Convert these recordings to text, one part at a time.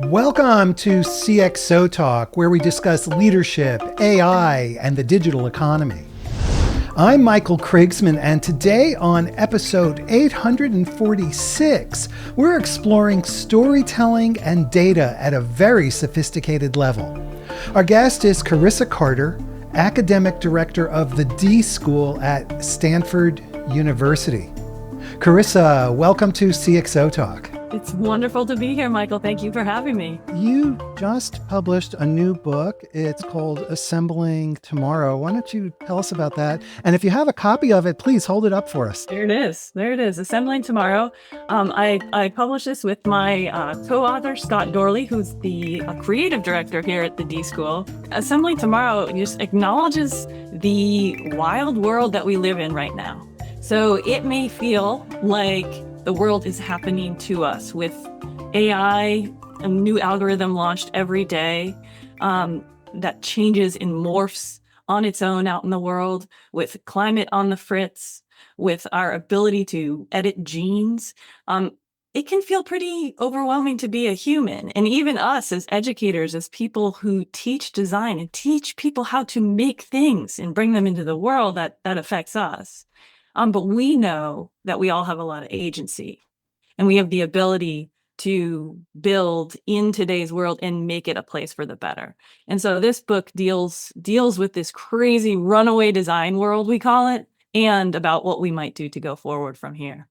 Welcome to CXOTalk, where we discuss leadership, AI, and the digital economy. I'm Michael Krigsman, and today on episode 846, we're exploring storytelling and data at a very sophisticated level. Our guest is Carissa Carter, Academic Director of the D.School at Stanford University. Carissa, welcome to CXOTalk. It's wonderful to be here, Michael. Thank you for having me. You just published a new book. It's called Assembling Tomorrow. Why don't you tell us about that? And if you have a copy of it, please hold it up for us. There it is. There it is. Assembling Tomorrow. I published this with my co-author, Scott Dorley, who's the creative director here at the D.School. Assembling Tomorrow just acknowledges the wild world that we live in right now. So it may feel like the world is happening to us with AI, a new algorithm launched every day that changes and morphs on its own out in the world, with climate on the fritz, with our ability to edit genes. It can feel pretty overwhelming to be a human. And even us as educators, as people who teach design and teach people how to make things and bring them into the world, that affects us. But we know that we all have a lot of agency, and we have the ability to build in today's world and make it a place for the better. And so this book deals with this crazy runaway design world, we call it, and about what we might do to go forward from here.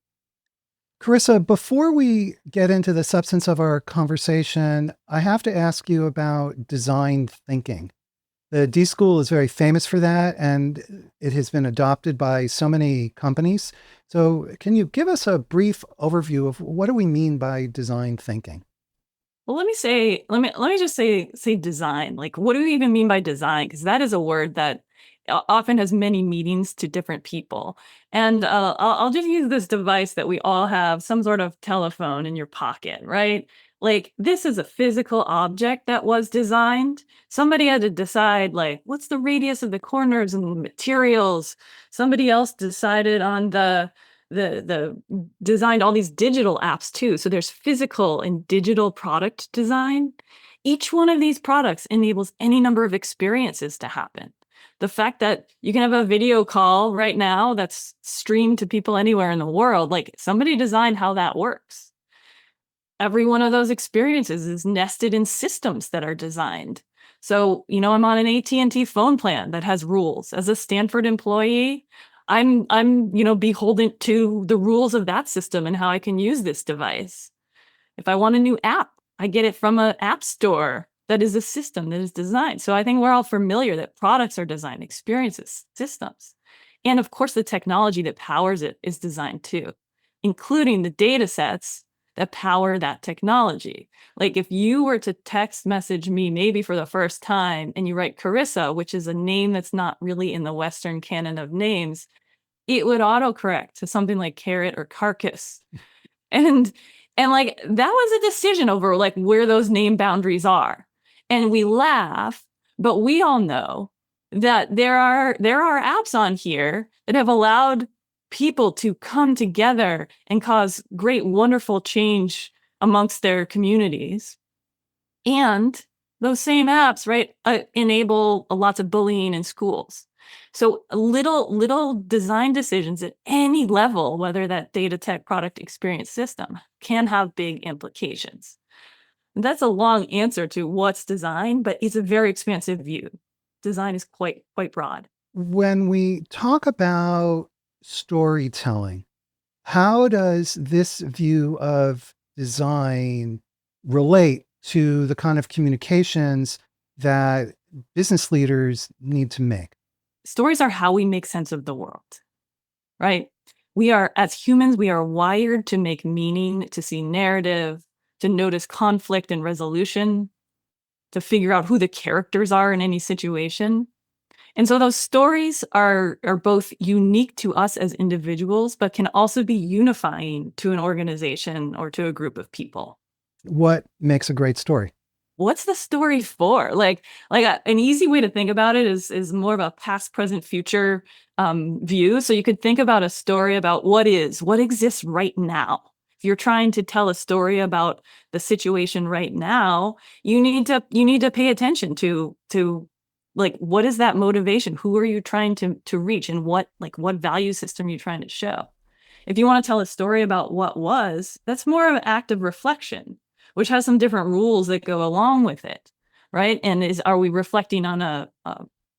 Carissa, before we get into the substance of our conversation, I have to ask you about design thinking. The D.School is very famous for that, and it has been adopted by so many companies. So can you give us a brief overview of what do we mean by design thinking? Well, let me just say design. Like, what do we even mean by design? Because that is a word that often has many meanings to different people. And I'll just use this device that we all have, some sort of telephone in your pocket, right? Like, this is a physical object that was designed. Somebody had to decide, like, what's the radius of the corners and the materials? Somebody else decided on the designed all these digital apps too. So there's physical and digital product design. Each one of these products enables any number of experiences to happen. The fact that you can have a video call right now that's streamed to people anywhere in the world, like, somebody designed how that works. Every one of those experiences is nested in systems that are designed. So, I'm on an AT&T phone plan that has rules. As a Stanford employee, I'm beholden to the rules of that system and how I can use this device. If I want a new app, I get it from an app store that is a system that is designed. So I think we're all familiar that products are designed, experiences, systems. And of course, the technology that powers it is designed too, including the data sets that power that technology. Like, if you were to text message me maybe for the first time and you write Carissa, which is a name that's not really in the Western canon of names, it would autocorrect to something like carrot or carcass. And like, that was a decision over like where those name boundaries are. And we laugh, but we all know that there are apps on here that have allowed people to come together and cause great, wonderful change amongst their communities. And those same apps, right, enable lots of bullying in schools. So little design decisions at any level, whether that data, tech, product, experience, system, can have big implications. And that's a long answer to what's design, but it's a very expansive view. Design is quite broad. When we talk about storytelling, how does this view of design relate to the kind of communications that business leaders need to make? Stories are how we make sense of the world, right? As humans, we are wired to make meaning, to see narrative, to notice conflict and resolution, to figure out who the characters are in any situation. And so those stories are both unique to us as individuals, but can also be unifying to an organization or to a group of people. What makes a great story? What's the story for? An easy way to think about it is more of a past, present, future view. So you could think about a story about what exists right now. If you're trying to tell a story about the situation right now, you need to pay attention to like, what is that motivation? Who are you trying to reach, and what value system are you trying to show? If you want to tell a story about what was, that's more of an act of reflection, which has some different rules that go along with it, right? And are we reflecting on a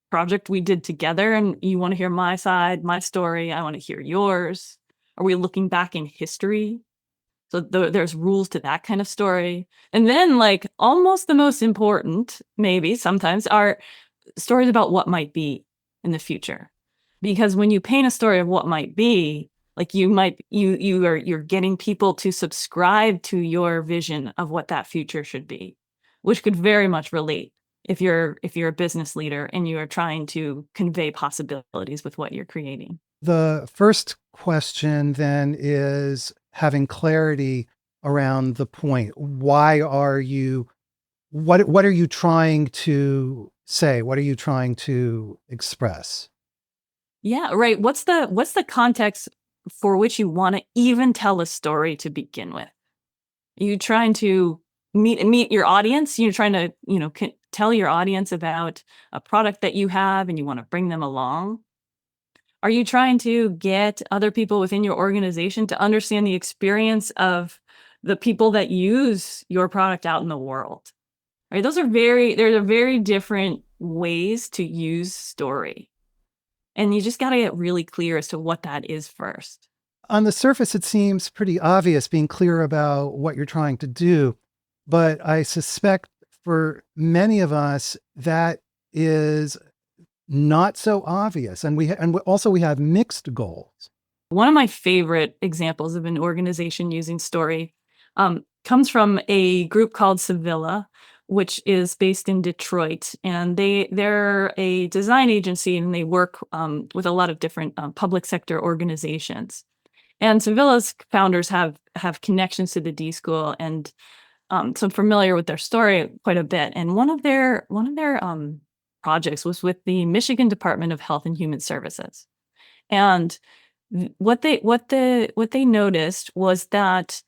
project we did together, and you want to hear my side, my story, I want to hear yours? Are we looking back in history? So there's rules to that kind of story. And then, like, almost the most important, maybe sometimes, are stories about what might be in the future. Because when you paint a story of what might be, like, you're getting people to subscribe to your vision of what that future should be, which could very much relate if you're a business leader and you are trying to convey possibilities with what you're creating. The first question then is having clarity around the point. What are you trying to say? What are you trying to express? Yeah, right. What's the context for which you want to even tell a story to begin with? Are you trying to meet your audience? You're trying to, tell your audience about a product that you have and you want to bring them along? Are you trying to get other people within your organization to understand the experience of the people that use your product out in the world? Right? Those are very different ways to use story. And you just got to get really clear as to what that is first. On the surface, it seems pretty obvious being clear about what you're trying to do. But I suspect for many of us, that is not so obvious. And we have mixed goals. One of my favorite examples of an organization using story comes from a group called Sevilla, which is based in Detroit. And they're a design agency, and they work with a lot of different public sector organizations. And Sevilla's founders have connections to the D.School, and so I'm familiar with their story quite a bit. And one of their projects was with the Michigan Department of Health and Human Services. And what they noticed was that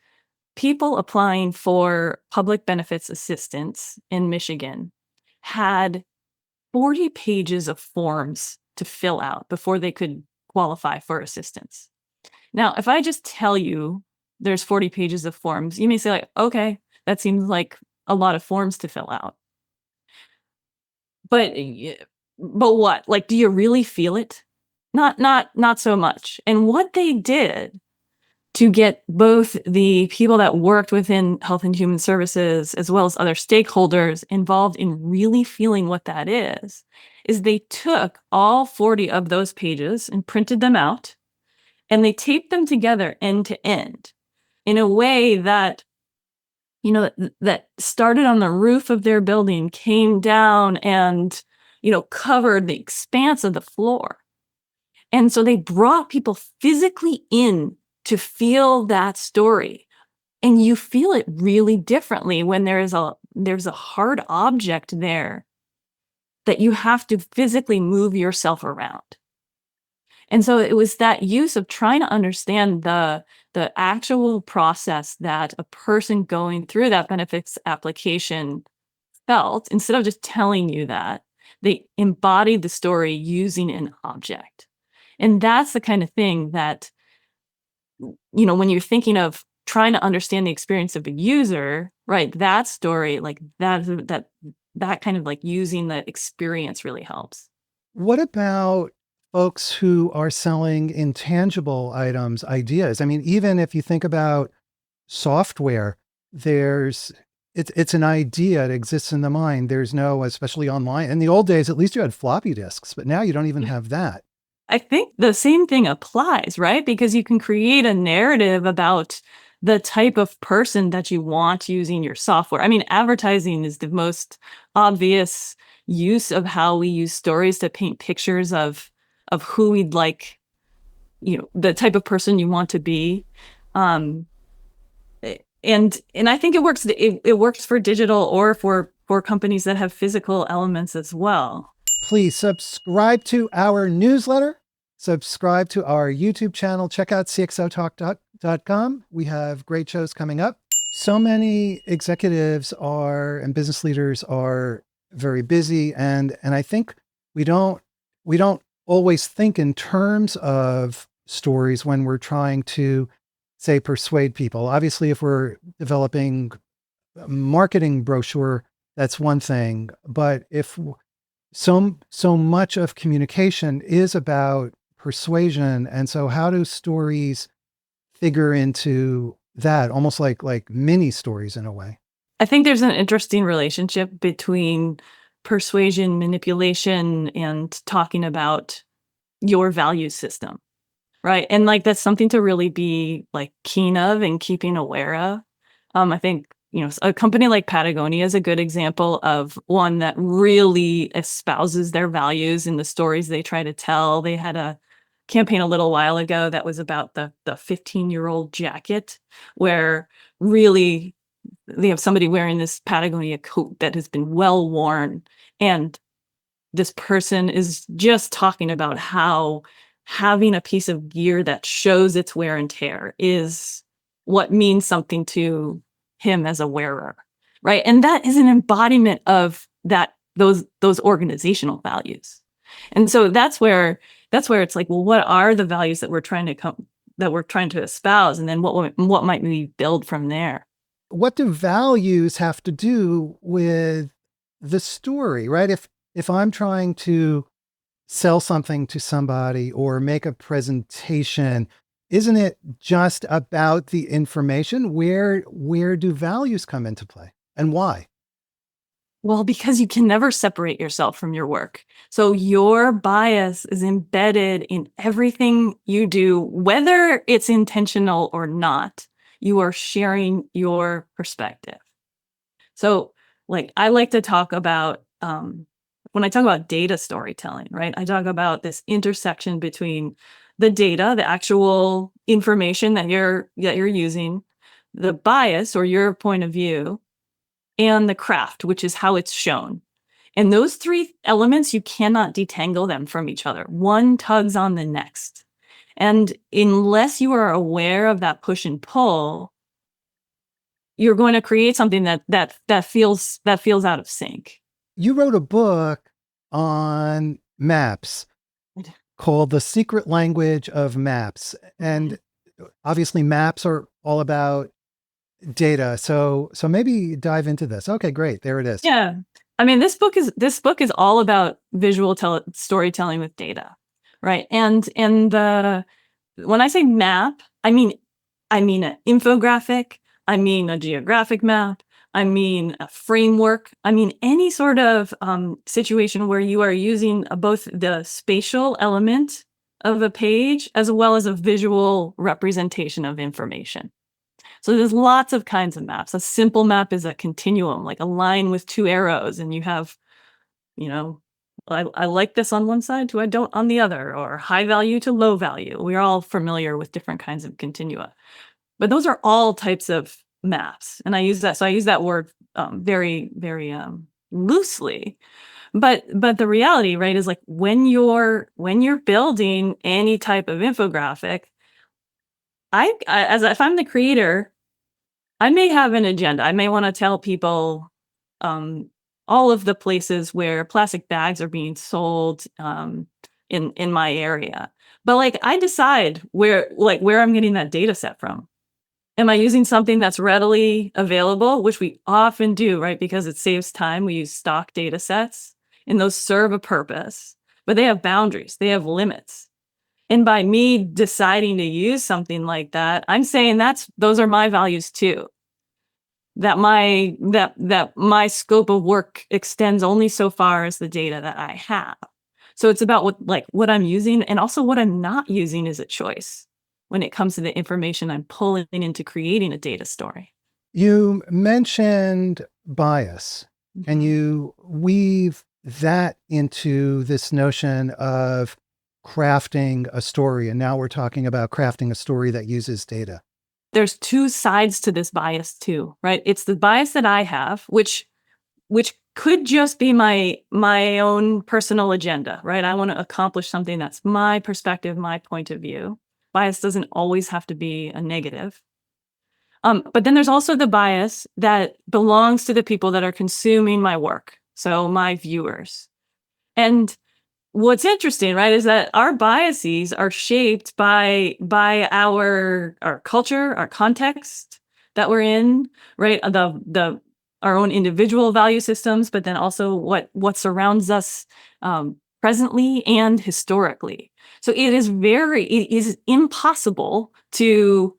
people applying for public benefits assistance in Michigan had 40 pages of forms to fill out before they could qualify for assistance. Now, if I just tell you there's 40 pages of forms, you may say, like, okay, that seems like a lot of forms to fill out. But what? Like, do you really feel it? Not so much. And what they did to get both the people that worked within Health and Human Services as well as other stakeholders involved in really feeling what that is they took all 40 of those pages and printed them out, and they taped them together end to end in a way that, that started on the roof of their building, came down and, covered the expanse of the floor. And so they brought people physically in to feel that story. And you feel it really differently when there's a hard object there that you have to physically move yourself around. And so it was that use of trying to understand the actual process that a person going through that benefits application felt. Instead of just telling you that, they embodied the story using an object. And that's the kind of thing that, when you're thinking of trying to understand the experience of a user, right? That story, like that kind of, like, using the experience really helps. What about folks who are selling intangible items, ideas? I mean, even if you think about software, it's an idea. It exists in the mind. There's no, especially online. In the old days, at least you had floppy disks, but now you don't even have that. I think the same thing applies, right? Because you can create a narrative about the type of person that you want using your software. I mean, advertising is the most obvious use of how we use stories to paint pictures of who we'd like, the type of person you want to be. And I think it works. It works for digital or for companies that have physical elements as well. Please subscribe to our newsletter, subscribe to our YouTube channel, check out CXOTalk CXOTalk.com. We have great shows coming up. So many executives are and business leaders are very busy, and I think we don't always think in terms of stories when we're trying to, say, persuade people. Obviously, if we're developing a marketing brochure, that's one thing. But if so much of communication is about persuasion, and so how do stories figure into that? Almost like mini stories in a way. I think there's an interesting relationship between persuasion, manipulation, and talking about your value system, right? And like that's something to really be like keen of and keeping aware of. I think, a company like Patagonia is a good example of one that really espouses their values in the stories they try to tell. They had a campaign a little while ago that was about the 15-year-old jacket, where really they have somebody wearing this Patagonia coat that has been well worn, and this person is just talking about how having a piece of gear that shows its wear and tear is what means something to him as a wearer, right? And that is an embodiment of those organizational values. And so that's where it's like, well, what are the values that we're trying to espouse, and then what might we build from there? What do values have to do with the story, right? If I'm trying to sell something to somebody or make a presentation, isn't it just about the information? Where do values come into play, and why? Well, because you can never separate yourself from your work. So your bias is embedded in everything you do, whether it's intentional or not. You are sharing your perspective. So, like, I like to talk about when I talk about data storytelling, right? I talk about this intersection between the data, the actual information that you're using, the bias or your point of view, and the craft, which is how it's shown. And those three elements, you cannot detangle them from each other. One tugs on the next. And unless you are aware of that push and pull, you're going to create something that feels out of sync. You wrote a book on maps called The Secret Language of Maps. And obviously maps are all about data. So maybe dive into this. Okay, great. There it is. Yeah. I mean, this book is all about visual storytelling with data, right? And when I say map, I mean an infographic, I mean a geographic map, I mean a framework, I mean any sort of situation where you are using both the spatial element of a page as well as a visual representation of information. So there's lots of kinds of maps. A simple map is a continuum, like a line with two arrows, and you have, I like this on one side to I don't on the other, or high value to low value. We're all familiar with different kinds of continua. But those are all types of maps. And I use that word very, very loosely. But the reality, right, is like when you're building any type of infographic, if I'm the creator, I may have an agenda. I may want to tell people all of the places where plastic bags are being sold in my area. But like I decide where I'm getting that data set from. Am I using something that's readily available, which we often do, right? Because it saves time. We use stock data sets, and those serve a purpose, but they have boundaries. They have limits. And by me deciding to use something like that, I'm saying those are my values too. That my scope of work extends only so far as the data that I have. So it's about what I'm using, and also what I'm not using is a choice when it comes to the information I'm pulling into creating a data story. You mentioned bias, and you weave that into this notion of crafting a story. And now we're talking about crafting a story that uses data. There's two sides to this bias too, right? It's the bias that I have, which could just be my own personal agenda, right? I want to accomplish something that's my perspective, my point of view. Bias doesn't always have to be a negative. But then there's also the bias that belongs to the people that are consuming my work, so my viewers. And what's interesting, right, is that our biases are shaped by our culture, our context that we're in, right? The our own individual value systems, but then also what surrounds us presently and historically. So it is impossible to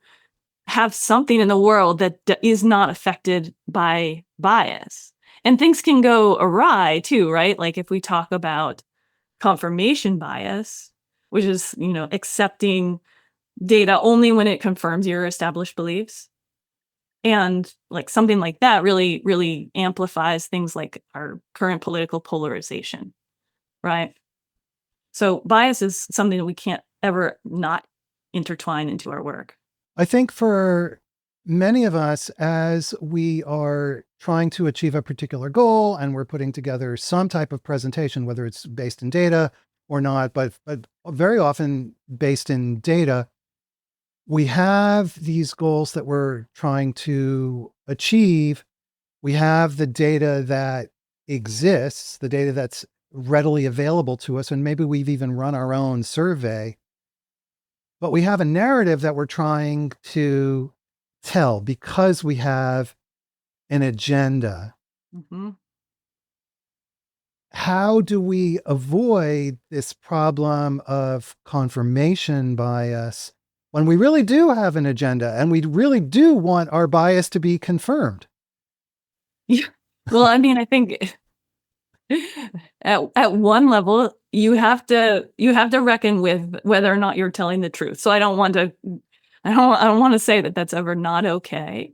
have something in the world that is not affected by bias. And things can go awry too, right? Like if we talk about confirmation bias, which is, accepting data only when it confirms your established beliefs. And like something like that really, really amplifies things like our current political polarization, right? So bias is something that we can't ever not intertwine into our work. I think for many of us, as we are trying to achieve a particular goal and we're putting together some type of presentation, whether it's based in data or not, but very often based in data, we have these goals that we're trying to achieve. We have the data that exists, the data that's readily available to us, and maybe we've even run our own survey. But we have a narrative that we're trying to tell because we have an agenda. Mm-hmm. How do we avoid this problem of confirmation bias when we really do have an agenda and we really do want our bias to be confirmed? Yeah. Well, I mean, I think at one level, you have to reckon with whether or not you're telling the truth. So I don't want to say that that's ever not okay.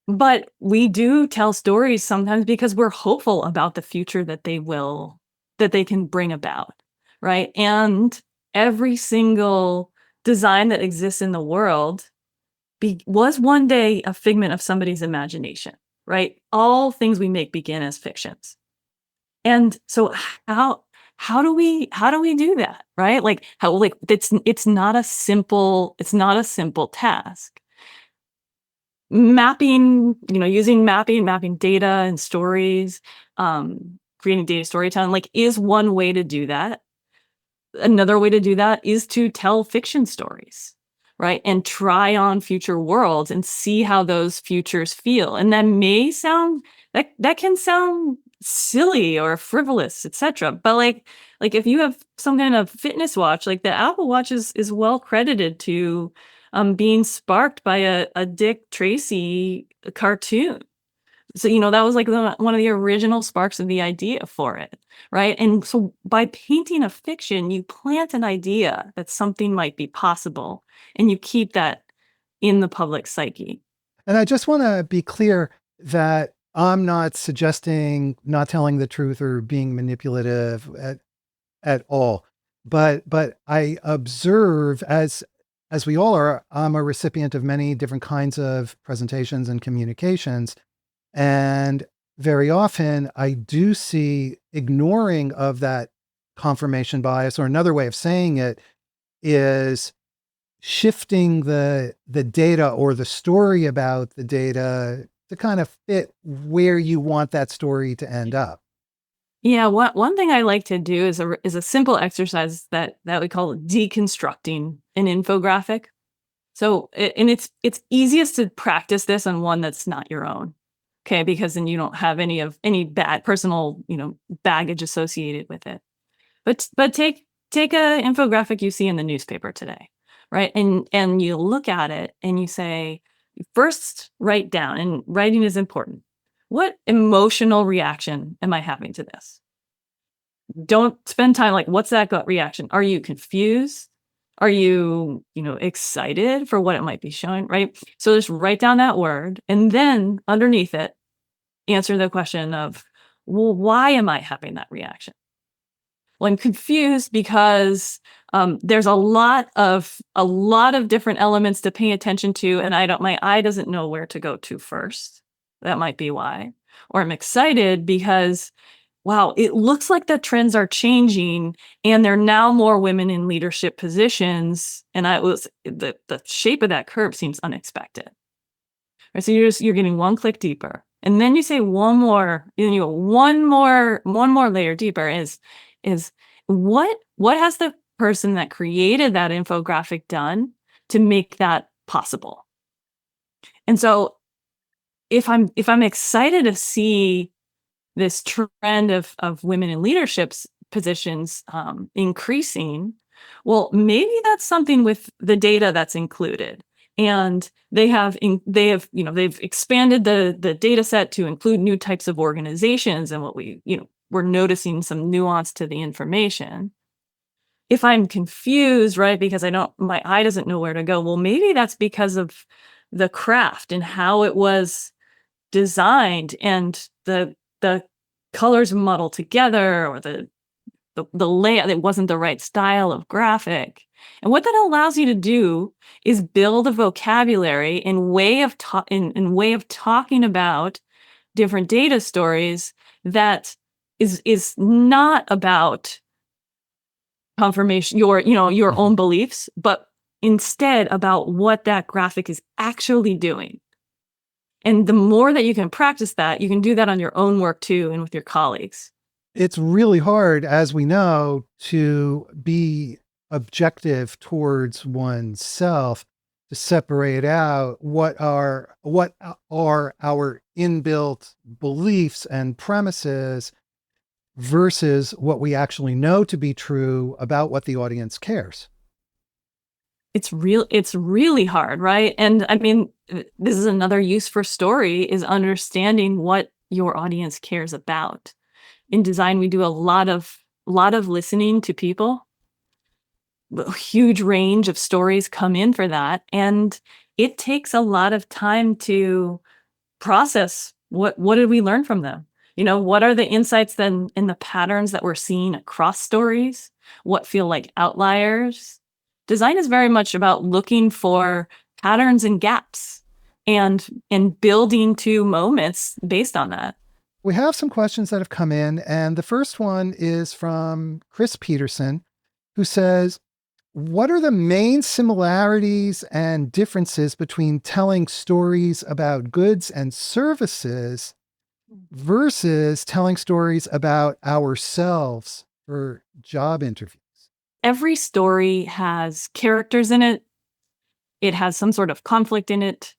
But we do tell stories sometimes because we're hopeful about the future that they can bring about, right? And every single design that exists in the world was one day a figment of somebody's imagination, right? All things we make begin as fictions. And so how do we do that, right? Like it's not a simple task. Mapping, using mapping data and stories, creating data storytelling, like, is one way to do that. Another way to do that is to tell fiction stories, right? And try on future worlds and see how those futures feel. And that can sound silly or frivolous, etc. But like if you have some kind of fitness watch, like the Apple Watch is well credited to being sparked by a Dick Tracy cartoon. So, that was like one of the original sparks of the idea for it, right? And so by painting a fiction, you plant an idea that something might be possible, and you keep that in the public psyche. And I just want to be clear that I'm not suggesting not telling the truth or being manipulative at all. But I observe, as we all are, I'm a recipient of many different kinds of presentations and communications. And very often I do see ignoring of that confirmation bias, or another way of saying it is shifting the data or the story about the data to kind of fit where you want that story to end up. Yeah, one thing I like to do is a simple exercise that we call deconstructing an infographic. So, and it's easiest to practice this on one that's not your own. Okay, because then you don't have any bad personal, baggage associated with it. But take a infographic you see in the newspaper today, right? And you look at it and you say, first write down, and writing is important. What emotional reaction am I having to this? Don't spend time like, what's that gut reaction? Are you confused? Are you, excited for what it might be showing, right? So just write down that word, and then underneath it, answer the question of, well, why am I having that reaction? Well, I'm confused because there's a lot of different elements to pay attention to, and my eye doesn't know where to go to first. That might be why. Or I'm excited because wow, it looks like the trends are changing and there are now more women in leadership positions. And the shape of that curve seems unexpected. Right? So you're getting one click deeper. And then you say one more, and you go one more layer deeper is what has the person that created that infographic done to make that possible? And so if I'm excited to see this trend of women in leaderships positions increasing, well, maybe that's something with the data that's included. And they've expanded the data set to include new types of organizations, and we're noticing some nuance to the information. If I'm confused, right, because my eye doesn't know where to go, well, maybe that's because of the craft and how it was designed, and the colors muddled together, or the layout, it wasn't the right style of graphic. And what that allows you to do is build a vocabulary in way of talking about different data stories that is not about confirmation, your own beliefs, but instead about what that graphic is actually doing. And the more that you can practice that, you can do that on your own work too, and with your colleagues. It's really hard, as we know, to be objective towards oneself, to separate out what are our inbuilt beliefs and premises versus what we actually know to be true about what the audience cares. It's really hard, right? And I mean, this is another use for story, is understanding what your audience cares about. In design, we do a lot of listening to people. A huge range of stories come in for that, and it takes a lot of time to process what did we learn from them? What are the insights then in the patterns that we're seeing across stories? What feel like outliers? Design is very much about looking for patterns and gaps, and building to moments based on that. We have some questions that have come in, and the first one is from Chris Peterson, who says, what are the main similarities and differences between telling stories about goods and services versus telling stories about ourselves for job interviews? Every story has characters in it. It has some sort of conflict in it.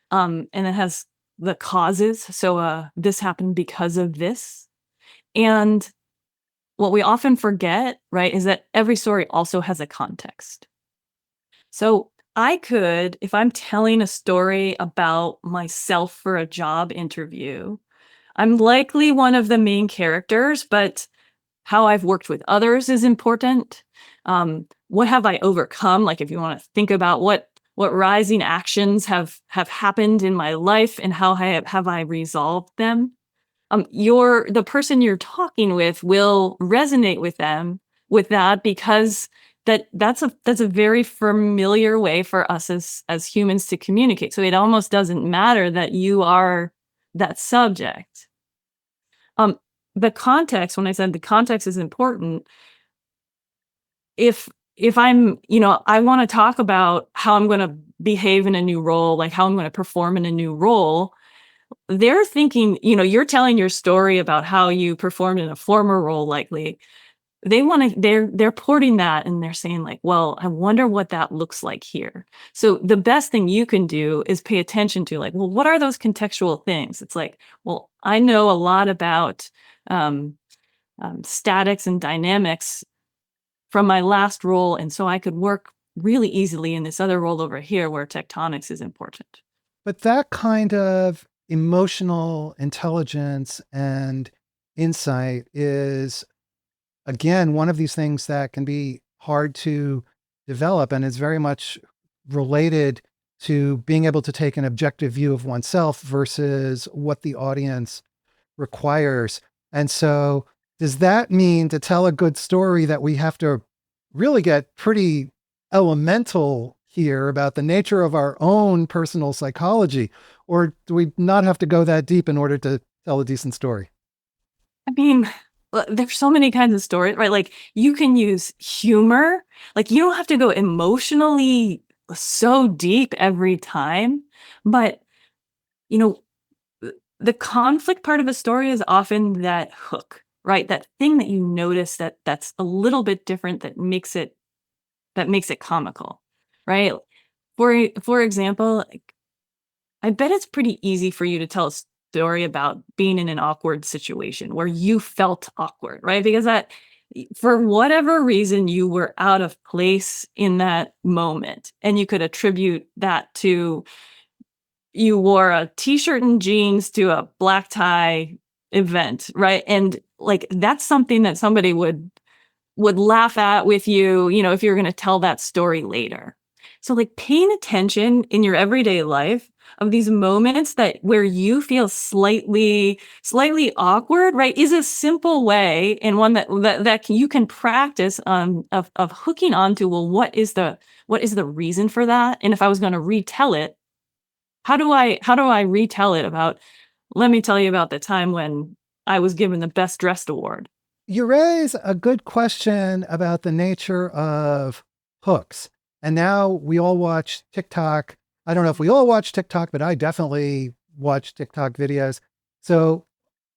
And it has the causes. So this happened because of this. And what we often forget, right, is that every story also has a context. So I could, if I'm telling a story about myself for a job interview, I'm likely one of the main characters, but how I've worked with others is important. What have I overcome? Like, if you want to think about what rising actions have happened in my life and how have I resolved them? The person you're talking with will resonate with that, because that's a very familiar way for us as humans to communicate. So it almost doesn't matter that you are that subject. The context, when I said the context is important, if I'm, I want to talk about how I'm going to behave in a new role, like how I'm going to perform in a new role, they're thinking, you're telling your story about how you performed in a former role, likely. They're porting that, and they're saying like, well, I wonder what that looks like here. So the best thing you can do is pay attention to, like, well, what are those contextual things? It's like, well, I know a lot about statics and dynamics from my last role, and so I could work really easily in this other role over here where tectonics is important. But that kind of emotional intelligence and insight is, again, one of these things that can be hard to develop, and is very much related to being able to take an objective view of oneself versus what the audience requires. And so, does that mean to tell a good story that we have to really get pretty elemental here about the nature of our own personal psychology? Or do we not have to go that deep in order to tell a decent story? I mean, there's so many kinds of stories, right? Like you can use humor, like you don't have to go emotionally so deep every time, but you know, the conflict part of a story is often that hook, right? That thing that you notice that's a little bit different that makes it comical, right? For example, like, I bet it's pretty easy for you to tell a story about being in an awkward situation where you felt awkward, right? Because that for whatever reason you were out of place in that moment, and you could attribute that to you wore a t-shirt and jeans to a black tie event, right? And like that's something that somebody would laugh at with you, if you're going to tell that story later. So like paying attention in your everyday life of these moments that where you feel slightly awkward, right, is a simple way and one that you can practice of hooking onto, well, what is the reason for that? And if I was going to retell it, how do I retell it about, let me tell you about the time when I was given the best dressed award. You raise a good question about the nature of hooks. And now we all watch TikTok. I don't know if we all watch TikTok, but I definitely watch TikTok videos. So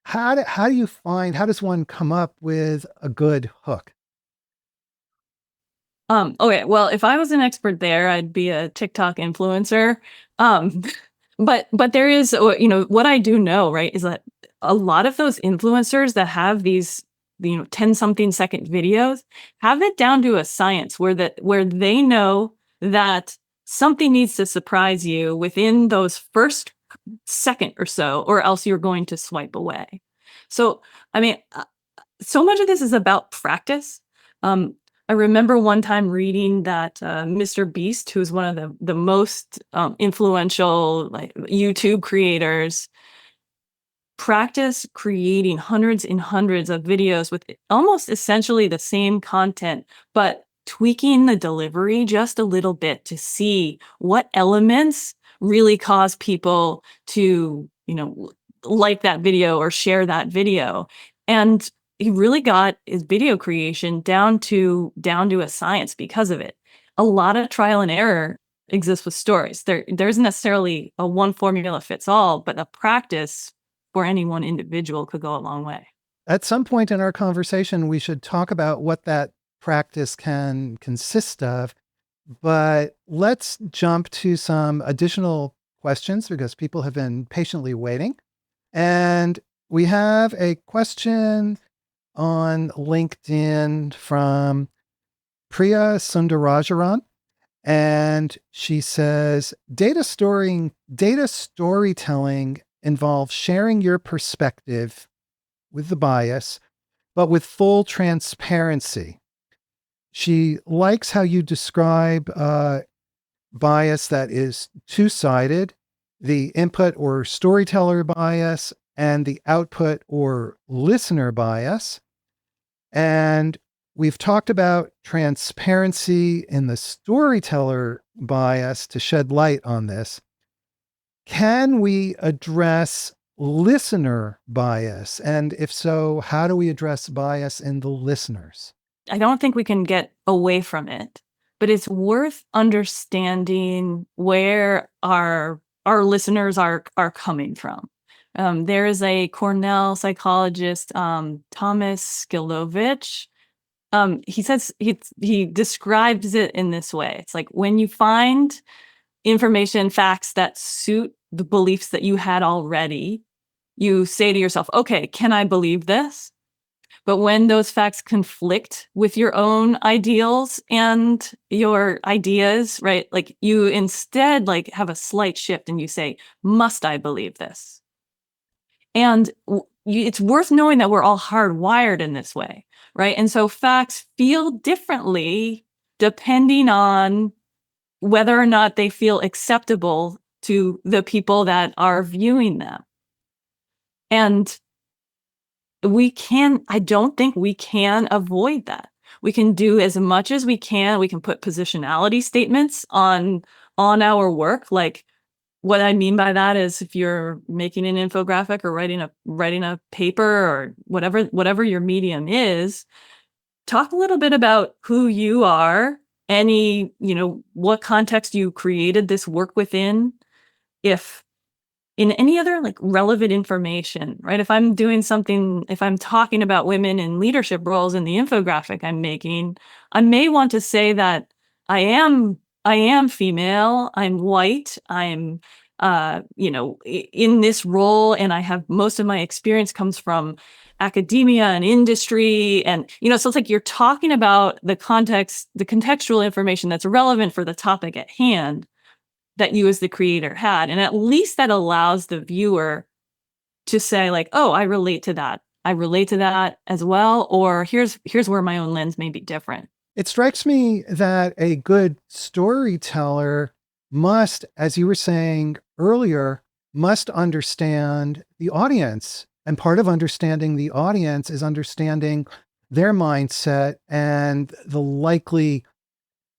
how does one come up with a good hook? Okay, well, if I was an expert there, I'd be a TikTok influencer. Um, but there is, what I do know, right, is that a lot of those influencers that have these, 10 something second videos have it down to a science where they know that something needs to surprise you within those first second or so, or else you're going to swipe away. So, I mean, so much of this is about practice. Um, I remember one time reading that Mr. Beast, who's one of the most influential like YouTube creators, practice creating hundreds and hundreds of videos with almost essentially the same content, but tweaking the delivery just a little bit to see what elements really cause people to, like that video or share that video. And he really got his video creation down to a science because of it. A lot of trial and error exists with stories. There isn't necessarily a one formula fits all, but a practice for any one individual could go a long way. At some point in our conversation, we should talk about what that practice can consist of. But let's jump to some additional questions because people have been patiently waiting. And we have a question on LinkedIn from Priya Sundarajaran. And she says, data storytelling involves sharing your perspective with the bias, but with full transparency. She likes how you describe bias that is two-sided, the input or storyteller bias and the output or listener bias. And we've talked about transparency in the storyteller bias to shed light on this. Can we address listener bias? And if so, how do we address bias in the listeners? I don't think we can get away from it, but it's worth understanding where our listeners are coming from. There is a Cornell psychologist, Thomas Skilovich. He says he describes it in this way. It's like when you find information, facts that suit the beliefs that you had already, you say to yourself, okay, can I believe this? But when those facts conflict with your own ideals and your ideas, right? Like you instead like have a slight shift and you say, must I believe this? And it's worth knowing that we're all hardwired in this way, right? And so facts feel differently depending on whether or not they feel acceptable to the people that are viewing them. And I don't think we can avoid that. We can do as much as we can. We can put positionality statements on our work, like what I mean by that is if you're making an infographic or writing a paper or whatever your medium is, talk a little bit about who you are, what context you created this work within, if in any other like relevant information, right? If I'm talking about women in leadership roles in the infographic I'm making, I may want to say that I am female, I'm white, I'm in this role, and I have most of my experience comes from academia and industry. And, so it's like you're talking about the contextual information that's relevant for the topic at hand that you as the creator had. And at least that allows the viewer to say like, oh, I relate to that. I relate to that as well. Or here's where my own lens may be different. It strikes me that a good storyteller must, as you were saying earlier, must understand the audience. And part of understanding the audience is understanding their mindset and the likely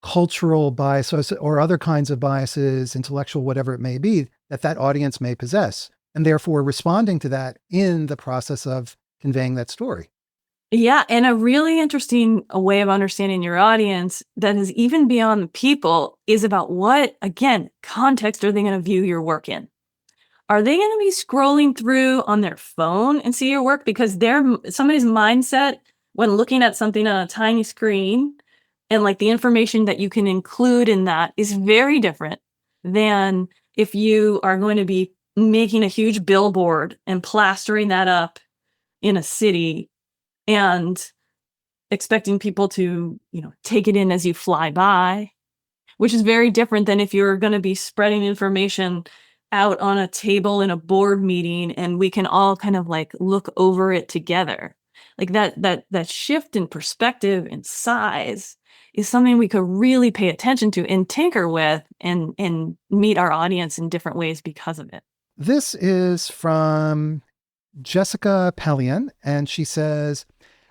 cultural bias or other kinds of biases, intellectual, whatever it may be, that audience may possess, and therefore responding to that in the process of conveying that story. Yeah, and a really interesting way of understanding your audience that is even beyond the people is about what, again, context are they going to view your work in? Are they going to be scrolling through on their phone and see your work? Because somebody's mindset when looking at something on a tiny screen and like the information that you can include in that is very different than if you are going to be making a huge billboard and plastering that up in a city and expecting people to, take it in as you fly by, which is very different than if you're going to be spreading information out on a table in a board meeting and we can all kind of like look over it together. Like that shift in perspective and size is something we could really pay attention to and tinker with and meet our audience in different ways because of it. This is from Jessica Pellion, and she says,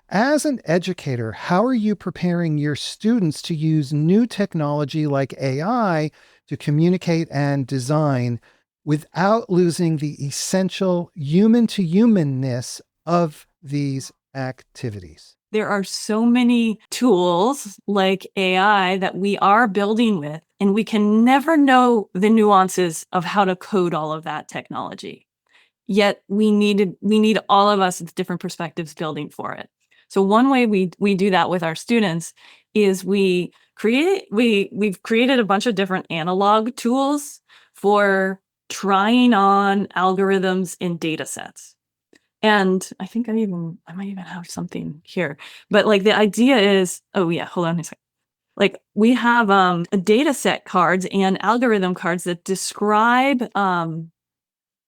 as an educator, how are you preparing your students to use new technology like AI to communicate and design without losing the essential human-to-humanness of these activities? There are so many tools like AI that we are building with, and we can never know the nuances of how to code all of that technology. Yet we need all of us with different perspectives building for it. So one way we do that with our students is we've created a bunch of different analog tools for trying on algorithms in data sets. And I think I might even have something here. But like the idea is, oh yeah, hold on a second. Like we have data set cards and algorithm cards that describe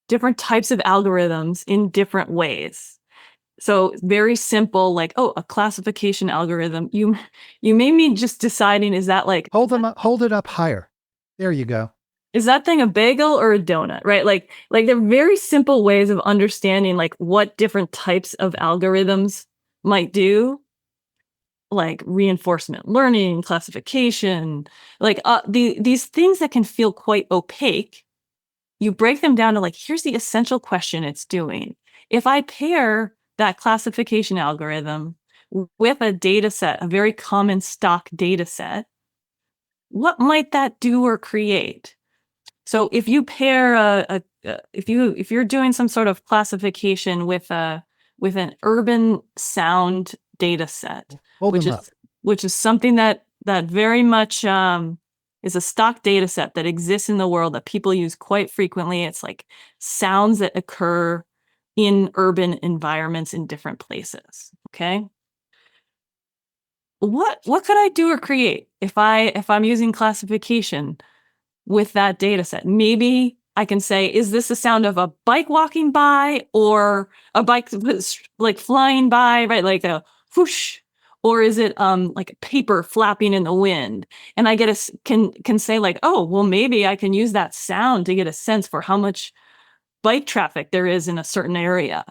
different types of algorithms in different ways. So very simple, like, oh, a classification algorithm. You may be just deciding, is that like hold it up higher. There you go. Is that thing a bagel or a donut, right? Like they're very simple ways of understanding like what different types of algorithms might do, like reinforcement learning, classification, like these things that can feel quite opaque. You break them down to like, here's the essential question it's doing. If I pair that classification algorithm with a data set, a very common stock data set, what might that do or create? So if you pair if you're doing some sort of classification with an urban sound data set, which is something that very much is a stock data set that exists in the world that people use quite frequently. It's like sounds that occur in urban environments in different places. Okay. What could I do or create if I'm using classification with that data set? Maybe I can say, is this the sound of a bike walking by or a bike like flying by, right? Like a whoosh, or is it like paper flapping in the wind? And I can say like, oh, well, maybe I can use that sound to get a sense for how much bike traffic there is in a certain area.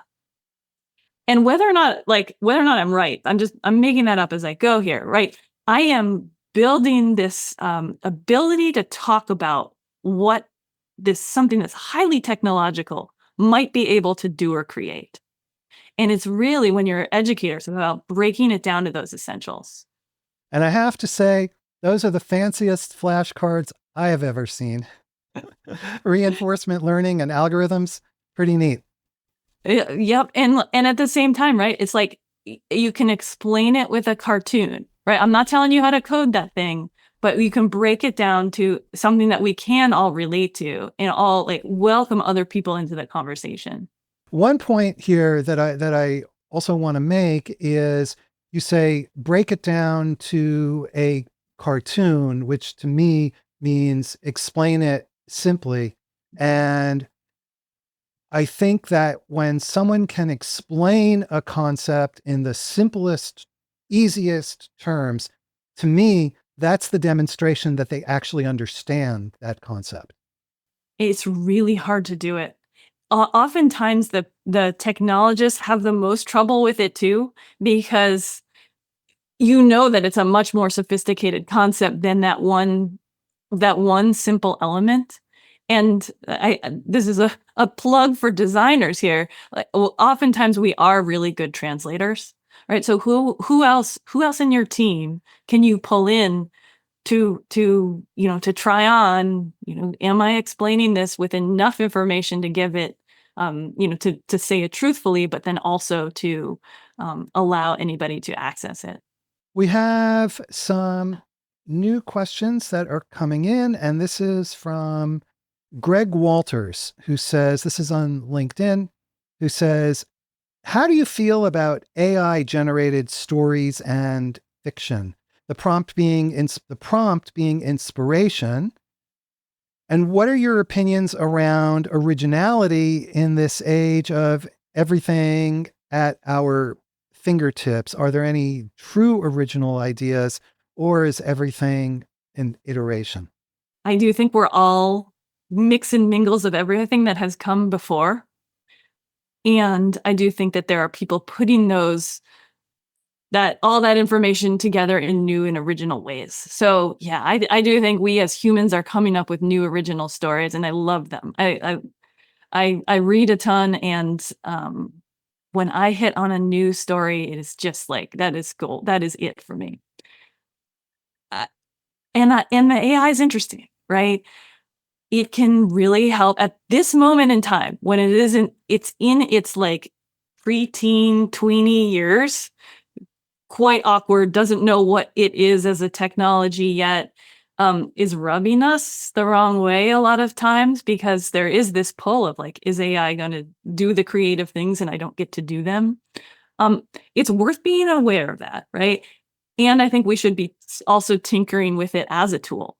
And whether or not I'm right, I'm making that up as I go here, right? I am building this ability to talk about what this something that's highly technological might be able to do or create. And it's really, when you're educators, about breaking it down to those essentials. And I have to say, those are the fanciest flashcards I have ever seen. Reinforcement learning and algorithms, pretty neat. Yep. And at the same time, right, it's like you can explain it with a cartoon, right? I'm not telling you how to code that thing, but you can break it down to something that we can all relate to and all like welcome other people into the conversation. One point here that I also want to make is you say break it down to a cartoon, which to me means explain it simply. And I think that when someone can explain a concept in the simplest, easiest terms, to me, that's the demonstration that they actually understand that concept. It's really hard to do it. Oftentimes, the technologists have the most trouble with it too, because you know that it's a much more sophisticated concept than that one simple element. And this is a plug for designers here. Like, oftentimes we are really good translators, right? So who else in your team can you pull in to try on, am I explaining this with enough information to give it, to say it truthfully, but then also to allow anybody to access it. We have some new questions that are coming in, and this is from Greg Walters, who says, this is on LinkedIn, who says, how do you feel about AI generated stories and fiction? The prompt being inspiration. And what are your opinions around originality in this age of everything at our fingertips? Are there any true original ideas, or is everything an iteration? I do think we're all mix and mingles of everything that has come before. And I do think that there are people putting all that information together in new and original ways. So yeah, I do think we as humans are coming up with new original stories, and I love them. I read a ton, and when I hit on a new story, it is just like, that is gold. That is it for me. And the AI is interesting, right? It can really help at this moment in time when it's in its like preteen, tweeny years, quite awkward, doesn't know what it is as a technology yet, is rubbing us the wrong way a lot of times, because there is this pull of like, is AI going to do the creative things and I don't get to do them? It's worth being aware of that, right? And I think we should be also tinkering with it as a tool.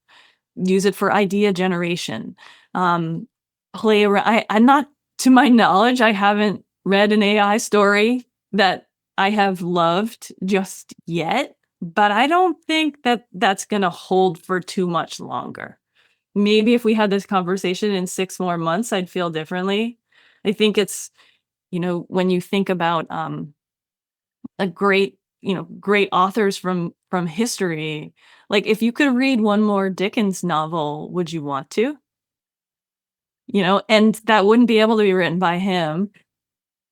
Use it for idea generation. Play around. I'm not, to my knowledge, I haven't read an AI story that I have loved just yet, but I don't think that that's going to hold for too much longer. Maybe if we had this conversation in 6 more months, I'd feel differently. I think it's, when you think about a great authors from history, like if you could read one more Dickens novel, would you want to? And that wouldn't be able to be written by him,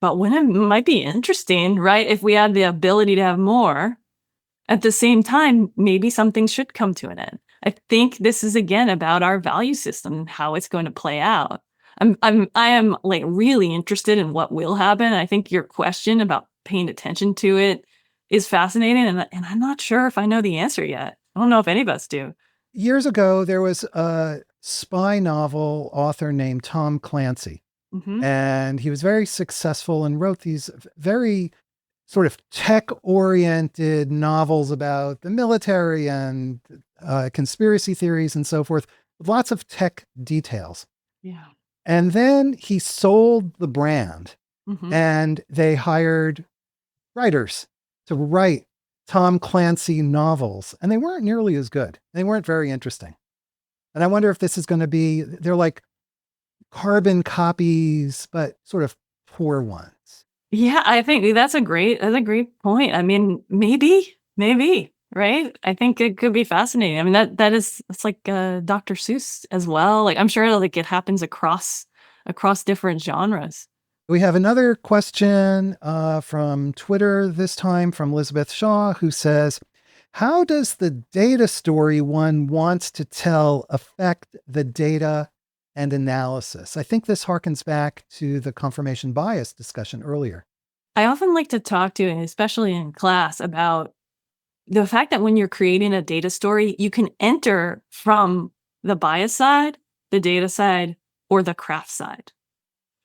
but wouldn't it might be interesting, right? If we had the ability to have more. At the same time, maybe something should come to an end. I think this is again about our value system and how it's going to play out. I am like really interested in what will happen. I think your question about paying attention to it is fascinating, and I'm not sure if I know the answer yet. I don't know if any of us do. Years ago, there was a spy novel author named Tom Clancy, Hmm. and he was very successful and wrote these very sort of tech-oriented novels about the military and conspiracy theories and so forth, with lots of tech details. Yeah. And then he sold the brand, Hmm. and they hired writers to write Tom Clancy novels, and they weren't nearly as good. They weren't very interesting. And I wonder if this is going to be, they're like carbon copies, but sort of poor ones. Yeah, I think that's a great point. I mean, maybe, right? I think it could be fascinating. I mean, it's like Dr. Seuss as well. Like I'm sure like it happens across different genres. We have another question from Twitter, this time from Elizabeth Shaw, who says, how does the data story one wants to tell affect the data and analysis? I think this harkens back to the confirmation bias discussion earlier. I often like to talk to, and especially in class, about the fact that when you're creating a data story, you can enter from the bias side, the data side, or the craft side.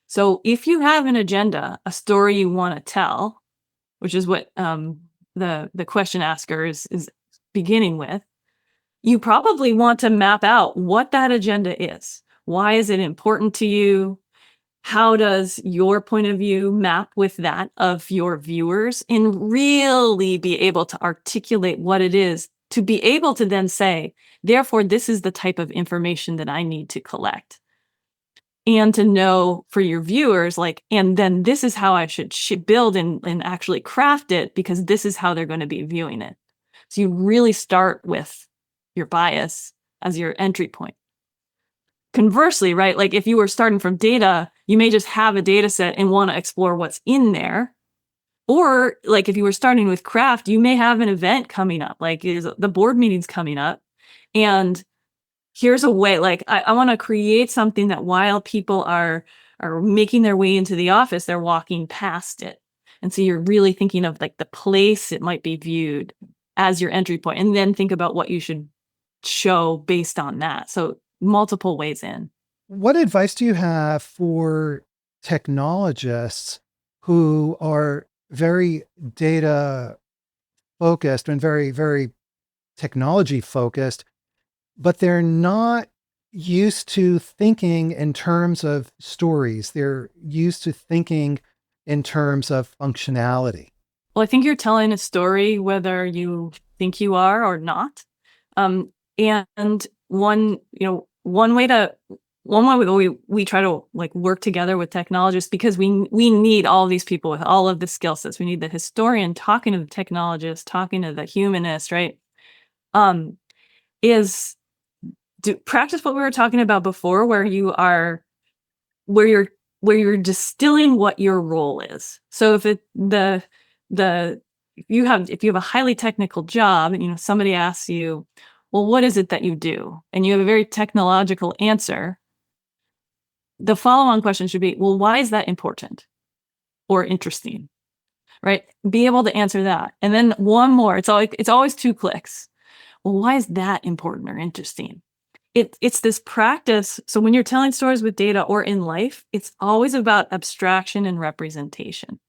So if you have an agenda, a story you want to tell, which is what the question asker is beginning with, you probably want to map out what that agenda is. Why is it important to you? How does your point of view map with that of your viewers, and really be able to articulate what it is to be able to then say, therefore, this is the type of information that I need to collect. And to know for your viewers, like, and then this is how I should build and actually craft it, because this is how they're going to be viewing it. So you really start with your bias as your entry point. Conversely, right? Like if you were starting from data, you may just have a data set and want to explore what's in there. Or like if you were starting with craft, you may have an event coming up, like the board meeting's coming up. And here's a way, like I want to create something that while people are making their way into the office, they're walking past it. And so you're really thinking of like the place it might be viewed as your entry point, and then think about what you should show based on that. So multiple ways in. What advice do you have for technologists who are very data focused and very, very technology focused, but they're not used to thinking in terms of stories? They're used to thinking in terms of functionality. Well, I think you're telling a story whether you think you are or not. And one way we try to like work together with technologists, because we need all these people with all of the skill sets. We need the historian talking to the technologist, talking to the humanist, right? Is to practice what we were talking about before, where you're distilling what your role is. So if if you have a highly technical job, and somebody asks you, well, what is it that you do? And you have a very technological answer. The follow-on question should be, well, why is that important or interesting? Right? Be able to answer that. And then one more, it's always 2 clicks. Well, why is that important or interesting? It's this practice. So when you're telling stories with data or in life, it's always about abstraction and representation.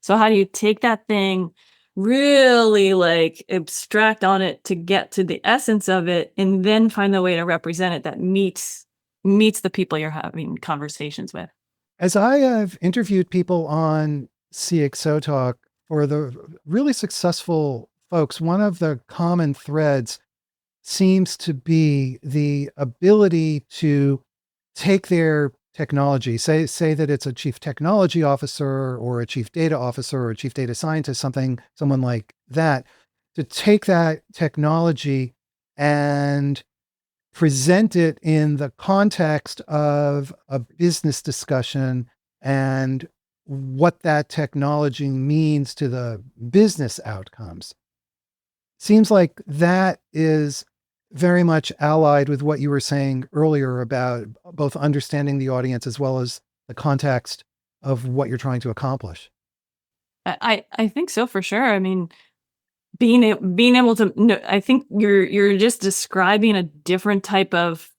So how do you take that thing, really like abstract on it to get to the essence of it, and then find the way to represent it that meets the people you're having conversations with? As I have interviewed people on CXOTalk, for the really successful folks, one of the common threads seems to be the ability to take their technology, say that it's a chief technology officer or a chief data officer or a chief data scientist, someone like that, to take that technology and present it in the context of a business discussion and what that technology means to the business outcomes. Seems like that is very much allied with what you were saying earlier about both understanding the audience as well as the context of what you're trying to accomplish. I think so, for sure. I mean, being able to know, I think you're just describing a different type of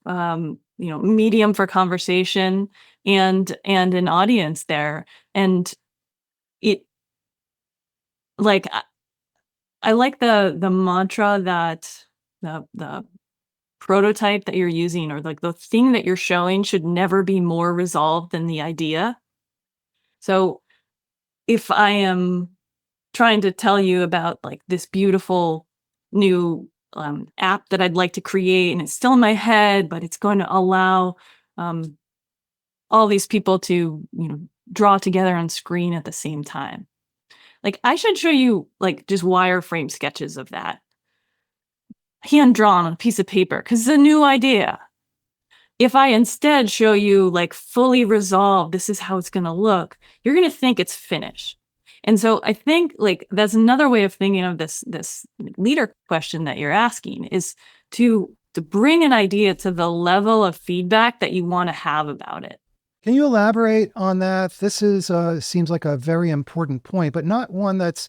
medium for conversation and an audience there. And it, like, I like the mantra that the prototype that you're using, or like the thing that you're showing, should never be more resolved than the idea. So if I am trying to tell you about like this beautiful new app that I'd like to create, and it's still in my head, but it's going to allow um, all these people to draw together on screen at the same time. Like I should show you like just wireframe sketches of that. hand drawn on a piece of paper because it's a new idea. If I instead show you like fully resolved, this is how it's going to look, you're going to think it's finished. And so I think like that's another way of thinking of this leader question that you're asking is to bring an idea to the level of feedback that you want to have about it. Can you elaborate on that? This is seems like a very important point, but not one that's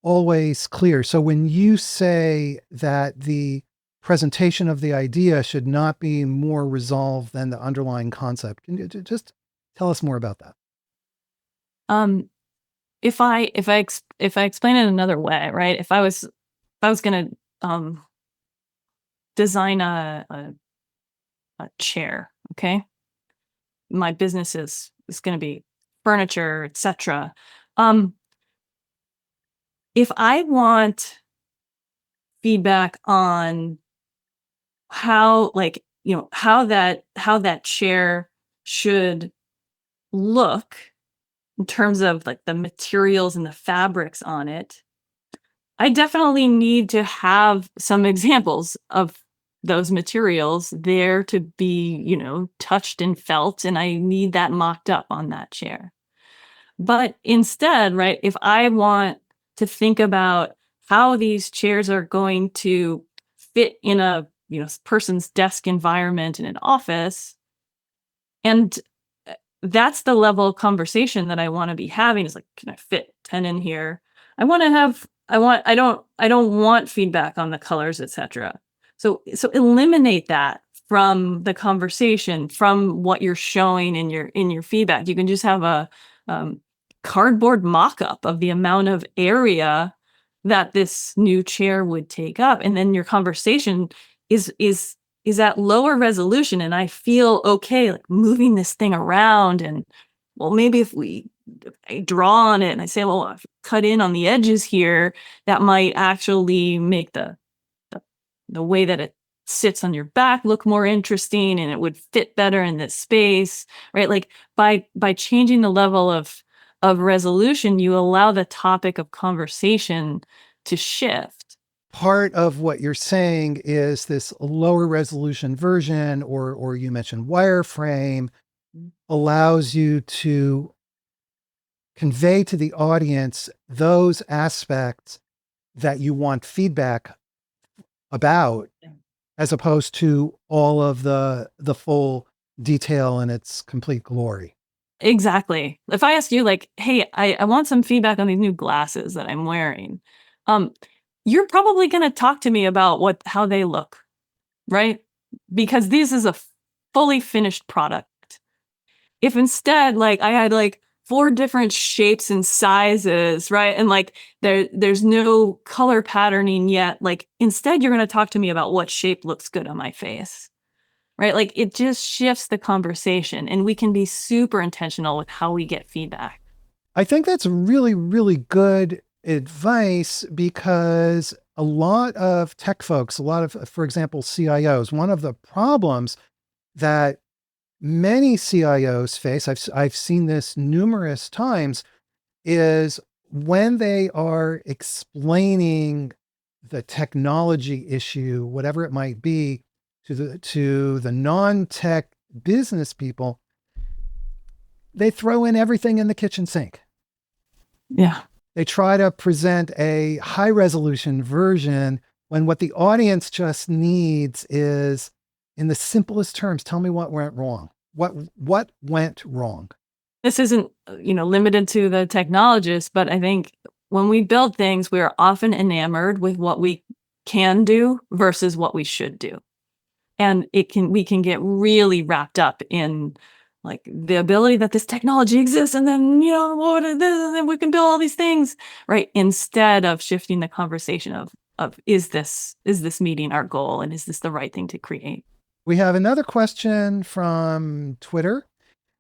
always clear. So when you say that the presentation of the idea should not be more resolved than the underlying concept, can you just tell us more about that? Um, if I explain it another way, right? If I was going to design a chair, okay? My business is going to be furniture, etc. If I want feedback on how like, how that chair should look in terms of like the materials and the fabrics on it, I definitely need to have some examples of those materials there to be, touched and felt, and I need that mocked up on that chair. But instead, right, if I want to think about how these chairs are going to fit in a, person's desk environment in an office, and that's the level of conversation that I want to be having is like, can I fit 10 in here? I don't want feedback on the colors, etc. So eliminate that from the conversation, from what you're showing in your feedback. You can just have a um, cardboard mock-up of the amount of area that this new chair would take up. And then your conversation is at lower resolution, and I feel okay like moving this thing around. And well, maybe if I draw on it and I say, well, I've cut in on the edges here, that might actually make the way that it sits on your back look more interesting, and it would fit better in this space, right? Like by changing the level of resolution, you allow the topic of conversation to shift. Part of what you're saying is this lower resolution version, or you mentioned wireframe, allows you to convey to the audience those aspects that you want feedback about, as opposed to all of the full detail in its complete glory. Exactly. If I ask you like, hey, I want some feedback on these new glasses that I'm wearing, um, you're probably going to talk to me about how they look, right? Because this is a fully finished product. If instead, like I had like 4 different shapes and sizes, right? And like there's no color patterning yet. Like instead, you're going to talk to me about what shape looks good on my face, right? Like it just shifts the conversation, and we can be super intentional with how we get feedback. I think that's really, really good advice, because a lot of tech folks, a lot of, for example, CIOs, one of the problems that many CIOs face, I've seen this numerous times, is when they are explaining the technology issue, whatever it might be, to the non-tech business people, they throw in everything in the kitchen sink. Yeah. They try to present a high resolution version when what the audience just needs is, in the simplest terms, tell me what went wrong. What went wrong? This isn't, limited to the technologists, but I think when we build things, we are often enamored with what we can do versus what we should do. And we can get really wrapped up in like the ability that this technology exists, and then, what is this, and then we can build all these things, right? Instead of shifting the conversation of is this meeting our goal, and is this the right thing to create? We have another question from Twitter.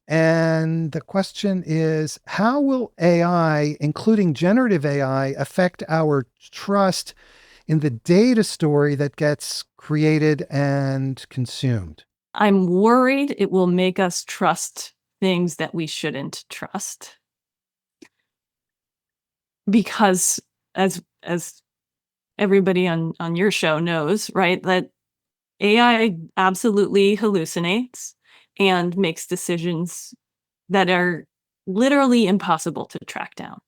And the question is, how will AI, including generative AI, affect our trust in the data story that gets created and consumed? I'm worried it will make us trust things that we shouldn't trust. Because as everybody on your show knows, right, that AI absolutely hallucinates and makes decisions that are literally impossible to track down,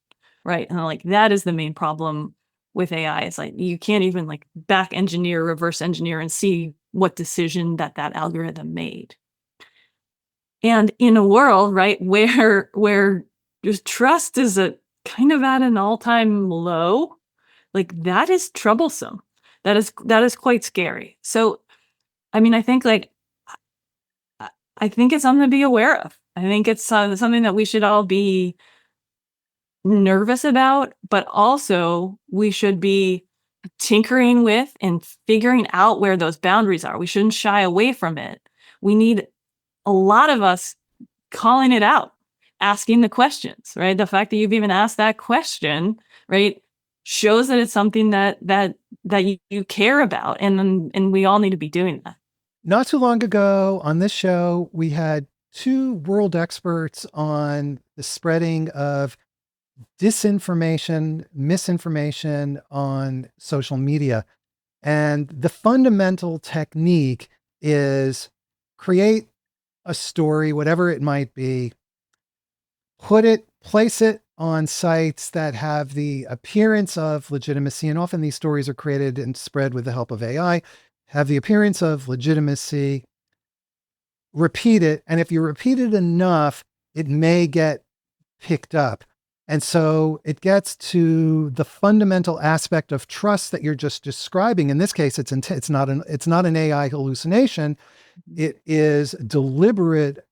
right? And like that is the main problem with AI. It's like you can't even like back engineer, reverse engineer, and see what decision that algorithm made. And in a world, right, where just trust is a kind of at an all-time low, like that is troublesome. That is quite scary. So, I mean, I think like I think it's something to be aware of. I think it's something that we should all be nervous about, but also we should be tinkering with and figuring out where those boundaries are. We shouldn't shy away from it. We need a lot of us calling it out, asking the questions, right? The fact that you've even asked that question, right, shows that it's something that you care about, and we all need to be doing that. Not too long ago on this show, we had two world experts on the spreading of disinformation, misinformation on social media. And the fundamental technique is create a story, whatever it might be, place it on sites that have the appearance of legitimacy. And often these stories are created and spread with the help of AI, have the appearance of legitimacy, repeat it. And if you repeat it enough, it may get picked up. And so it gets to the fundamental aspect of trust that you're just describing. In this case, it's not an AI hallucination. It is deliberate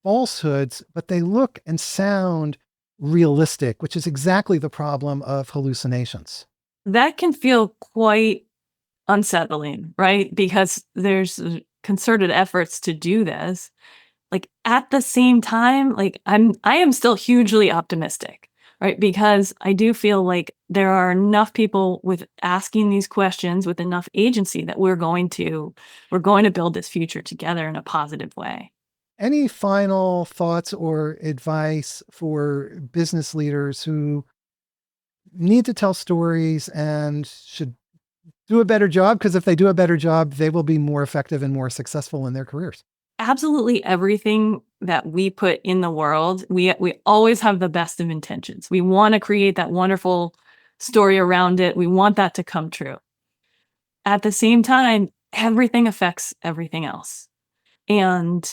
falsehoods, but they look and sound realistic, which is exactly the problem of hallucinations. That can feel quite unsettling, right? Because there's concerted efforts to do this. Like at the same time, like I am still hugely optimistic, right? Because I do feel like there are enough people with asking these questions with enough agency that we're going to build this future together in a positive way. Any final thoughts or advice for business leaders who need to tell stories and should do a better job? Because if they do a better job, they will be more effective and more successful in their careers. Absolutely everything that we put in the world, we always have the best of intentions. We want to create that wonderful story around it. We want that to come true. At the same time, everything affects everything else. And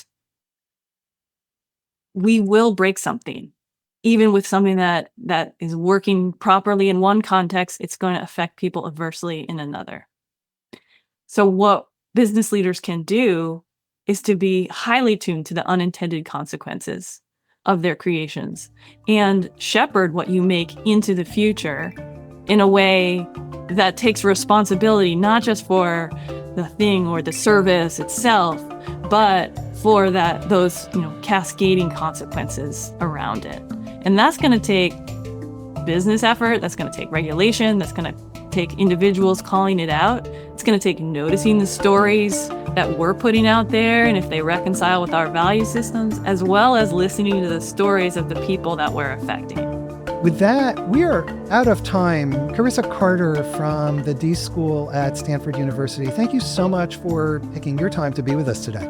we will break something. Even with something that is working properly in one context, it's going to affect people adversely in another. So what business leaders can do is to be highly tuned to the unintended consequences of their creations and shepherd what you make into the future in a way that takes responsibility, not just for the thing or the service itself, but for those cascading consequences around it. And that's going to take business effort, that's going to take regulation, that's going to take individuals calling it out. It's going to take noticing the stories that we're putting out there and if they reconcile with our value systems, as well as listening to the stories of the people that we're affecting. With that, we are out of time. Carissa Carter from the D.School at Stanford University, thank you so much for taking your time to be with us today.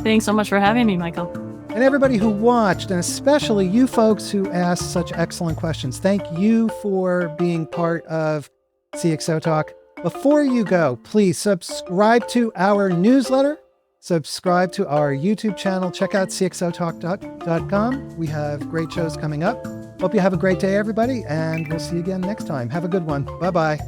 Thanks so much for having me, Michael. And everybody who watched, and especially you folks who asked such excellent questions, thank you for being part of CXOTalk. Before you go, please subscribe to our newsletter, subscribe to our YouTube channel, check out CXOTalk.com. We have great shows coming up. Hope you have a great day, everybody, and we'll see you again next time. Have a good one. Bye-bye.